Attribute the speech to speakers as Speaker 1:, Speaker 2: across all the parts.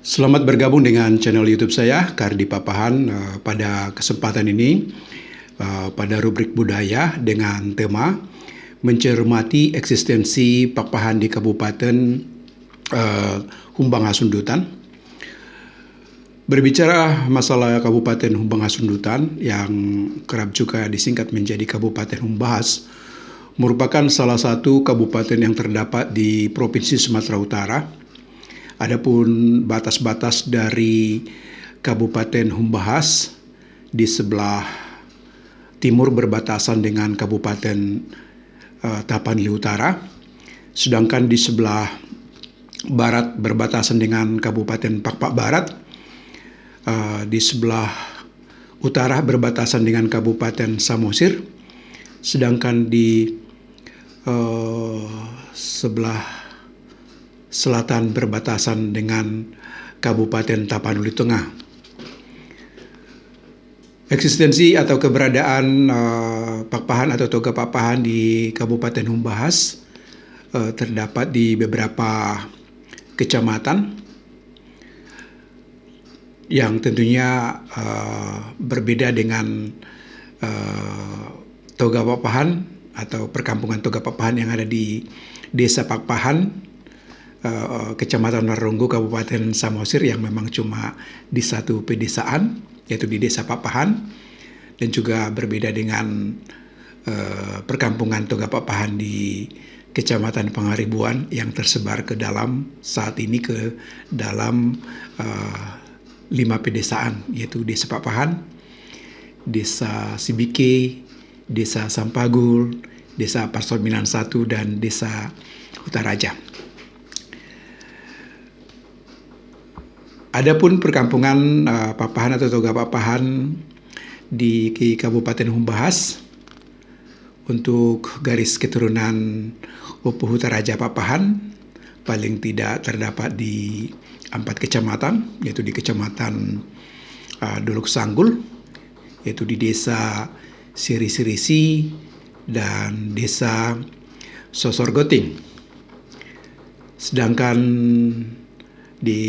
Speaker 1: Selamat bergabung dengan channel YouTube saya, Kardi Papahan. Pada kesempatan ini, pada rubrik budaya dengan tema mencermati eksistensi Papahan di Kabupaten Humbang Hasundutan. Berbicara masalah Kabupaten Humbang Hasundutan yang kerap juga disingkat menjadi Kabupaten Humbahas, merupakan salah satu kabupaten yang terdapat di Provinsi Sumatera Utara. Adapun batas-batas dari Kabupaten Humbahas di sebelah timur berbatasan dengan Kabupaten Tapanuli Utara, sedangkan di sebelah barat berbatasan dengan Kabupaten Pakpak Barat, di sebelah utara berbatasan dengan Kabupaten Samosir, sedangkan di sebelah selatan berbatasan dengan Kabupaten Tapanuli Tengah. Eksistensi atau keberadaan Papahan atau Toga Papahan di Kabupaten Humbahas terdapat di beberapa kecamatan yang tentunya berbeda dengan Toga Papahan atau perkampungan Toga Papahan yang ada di Desa Papahan, Kecamatan Narunggu, Kabupaten Samosir, yang memang cuma di satu pedesaan, yaitu di Desa Papahan, dan juga berbeda dengan perkampungan Toga Papahan di Kecamatan Pangaribuan yang tersebar ke dalam saat ini ke dalam 5 pedesaan, yaitu Desa Papahan, Desa Sibike, Desa Sampagul, Desa Parsorminan 1, dan Desa Hutaraja. Adapun perkampungan Papahan atau Toga Papahan di Kabupaten Humbahas, untuk garis keturunan Opu Hutaraja Papahan paling tidak terdapat di 4 kecamatan, yaitu di Kecamatan Dolok Sanggul, yaitu di Desa Siri-Sirisi dan Desa Sosorgoting. Sedangkan di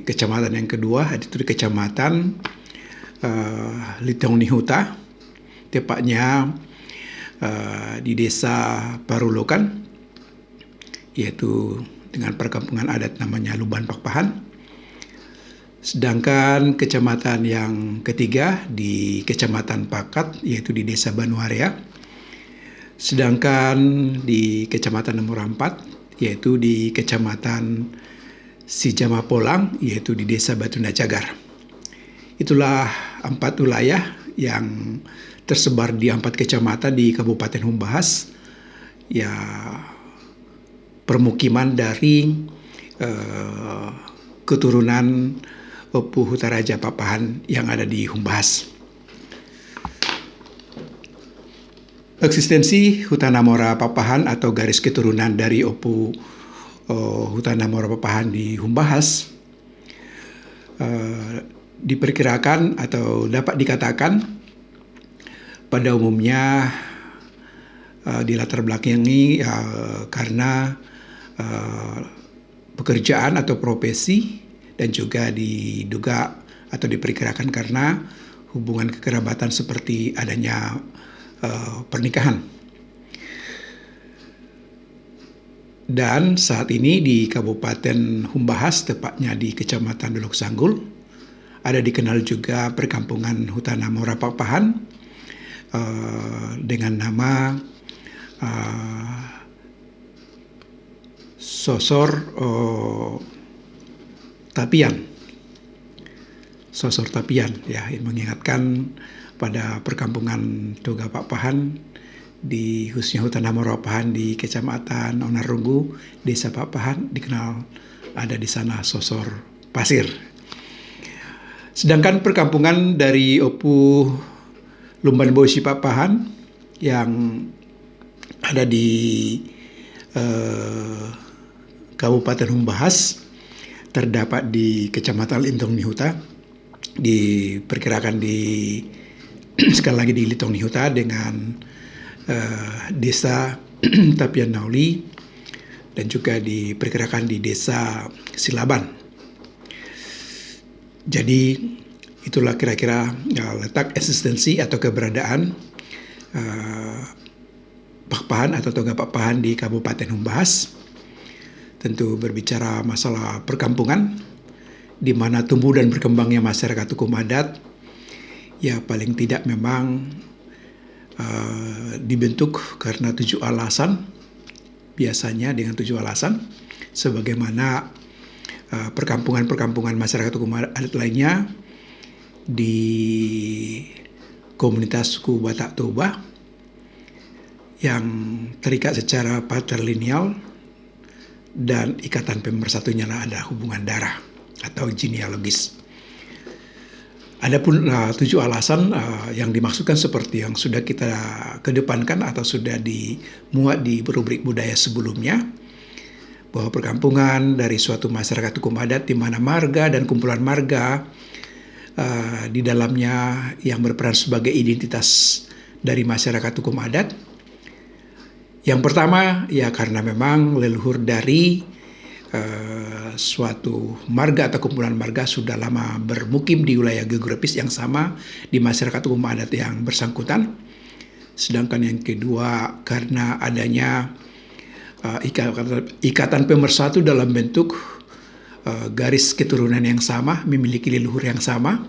Speaker 1: kecamatan yang kedua, itu di Kecamatan Litong Nihuta, tepatnya di Desa Parulokan, yaitu dengan perkampungan adat namanya Luban Papahan. Sedangkan kecamatan yang ketiga di Kecamatan Pakat, yaitu di Desa Banuarea. Sedangkan di Kecamatan nomor 4, yaitu di Kecamatan Sijama Polang, yaitu di Desa Batunda Cagar. Itulah 4 wilayah yang tersebar di 4 kecamatan di Kabupaten Humbahas, ya, permukiman dari keturunan Opu Hutaraja Papahan yang ada di Humbahas. Eksistensi Hutan Namora Papahan atau garis keturunan dari Opu Hutan Namora Papahan di Humbahas diperkirakan atau dapat dikatakan pada umumnya dilatar belakangi karena pekerjaan atau profesi, dan juga diduga atau diperkirakan karena hubungan kekerabatan seperti adanya pernikahan. Dan saat ini di Kabupaten Humbahas, tepatnya di Kecamatan Dolok Sanggul, ada dikenal juga perkampungan Hutan Namora Papahan dengan nama Sosor Tapian. Sosor Tapian, ya, yang mengingatkan pada perkampungan Toga Papahan di khususnya Hutan Namora Papahan di Kecamatan Onarunggu, Desa Papahan, dikenal ada di sana Sosor Pasir. Sedangkan perkampungan dari Opu Lumban Bosi Papahan yang ada di Kabupaten Humbahas terdapat di Kecamatan Litong Nihuta, diperkirakan sekali lagi di Litong Nihuta dengan Desa Tapian Nauli, dan juga diperkirakan di Desa Silaban. Jadi itulah kira-kira letak eksistensi atau keberadaan Pakpahan atau Toga Pakpahan di Kabupaten Humbahas. Tentu berbicara masalah perkampungan, di mana tumbuh dan berkembangnya masyarakat hukum adat, ya paling tidak memang dibentuk karena 7 alasan, biasanya dengan 7 alasan, sebagaimana perkampungan-perkampungan masyarakat hukum adat lainnya di komunitas suku Batak Toba yang terikat secara patrilineal dan ikatan pemersatunya adalah hubungan darah atau genealogis. Adapun 7 alasan yang dimaksudkan seperti yang sudah kita kedepankan atau sudah dimuat di rubrik budaya sebelumnya, bahwa perkampungan dari suatu masyarakat hukum adat di mana marga dan kumpulan marga di dalamnya yang berperan sebagai identitas dari masyarakat hukum adat. Yang pertama, ya karena memang leluhur dari suatu marga atau kumpulan marga sudah lama bermukim di wilayah geografis yang sama di masyarakat hukum adat yang bersangkutan. Sedangkan yang kedua, karena adanya ikatan pemersatu dalam bentuk garis keturunan yang sama, memiliki leluhur yang sama.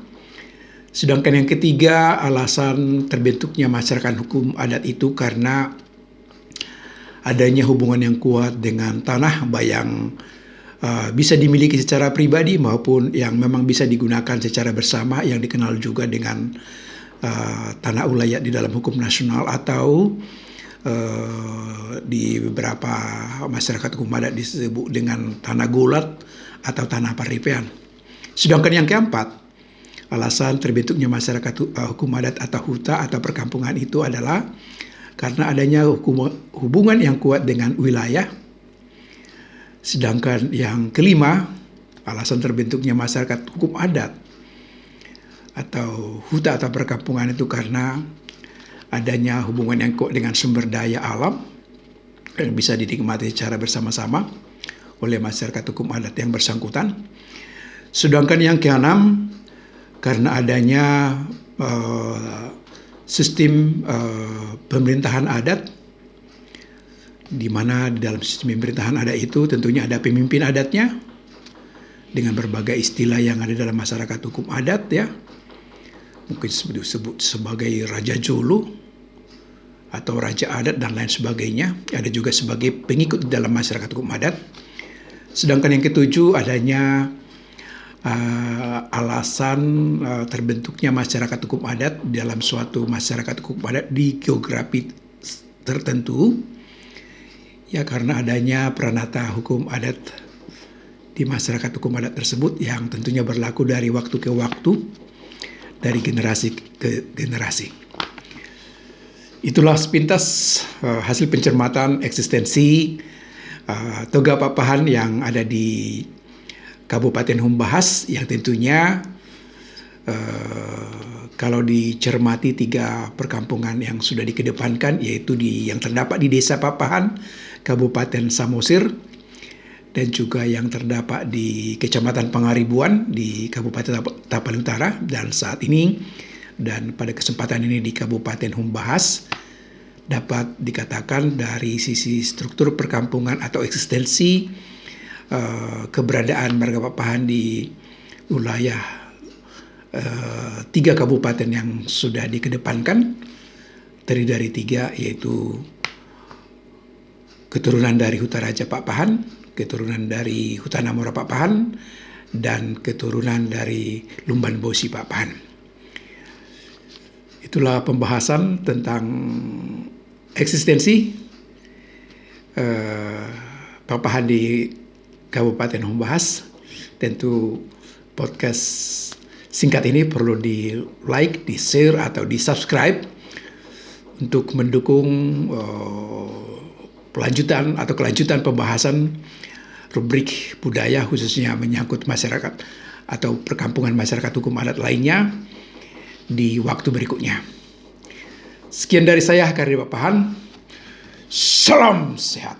Speaker 1: Sedangkan yang ketiga, alasan terbentuknya masyarakat hukum adat itu karena adanya hubungan yang kuat dengan tanah, yang bisa dimiliki secara pribadi maupun yang memang bisa digunakan secara bersama, yang dikenal juga dengan tanah ulayat di dalam hukum nasional, atau di beberapa masyarakat hukum adat disebut dengan tanah gulat atau tanah paripean. Sedangkan yang keempat, alasan terbentuknya masyarakat hukum adat atau huta atau perkampungan itu adalah karena adanya hubungan yang kuat dengan wilayah. Sedangkan yang kelima, alasan terbentuknya masyarakat hukum adat atau huta atau perkampungan itu karena adanya hubungan yang kuat dengan sumber daya alam yang bisa dinikmati secara bersama-sama oleh masyarakat hukum adat yang bersangkutan. Sedangkan yang keenam, karena adanya sistem pemerintahan adat, di mana di dalam sistem pemerintahan adat itu tentunya ada pemimpin adatnya dengan berbagai istilah yang ada dalam masyarakat hukum adat, ya. Mungkin disebut sebagai Raja Julu atau Raja Adat dan lain sebagainya. Ada juga sebagai pengikut dalam masyarakat hukum adat. Sedangkan yang ketujuh, adanya alasan terbentuknya masyarakat hukum adat dalam suatu masyarakat hukum adat di geografi tertentu, ya karena adanya pranata hukum adat di masyarakat hukum adat tersebut yang tentunya berlaku dari waktu ke waktu, dari generasi ke generasi. Itulah sepintas hasil pencermatan eksistensi Toga Pakpahan yang ada di Kabupaten Humbahas, yang tentunya kalau dicermati 3 perkampungan yang sudah dikedepankan, yaitu yang terdapat di Desa Pakpahan, Kabupaten Samosir, dan juga yang terdapat di Kecamatan Pangaribuan di Kabupaten Tapanuli Utara, dan saat ini dan pada kesempatan ini di Kabupaten Humbahas, dapat dikatakan dari sisi struktur perkampungan atau eksistensi keberadaan marga Pakpahan di wilayah 3 kabupaten yang sudah dikedepankan, terdiri dari 3, yaitu keturunan dari Huta Raja Pakpahan, keturunan dari Huta Namora Pakpahan, dan keturunan dari Lumban Bosi Pakpahan. Itulah pembahasan tentang eksistensi Pakpahan di Kabupaten Humbahas. Tentu podcast singkat ini perlu di like, di share, atau di subscribe untuk mendukung kelanjutan pembahasan rubrik budaya, khususnya menyangkut masyarakat atau perkampungan masyarakat hukum adat lainnya di waktu berikutnya. Sekian dari saya, Kardi Pakpahan. Salam sehat.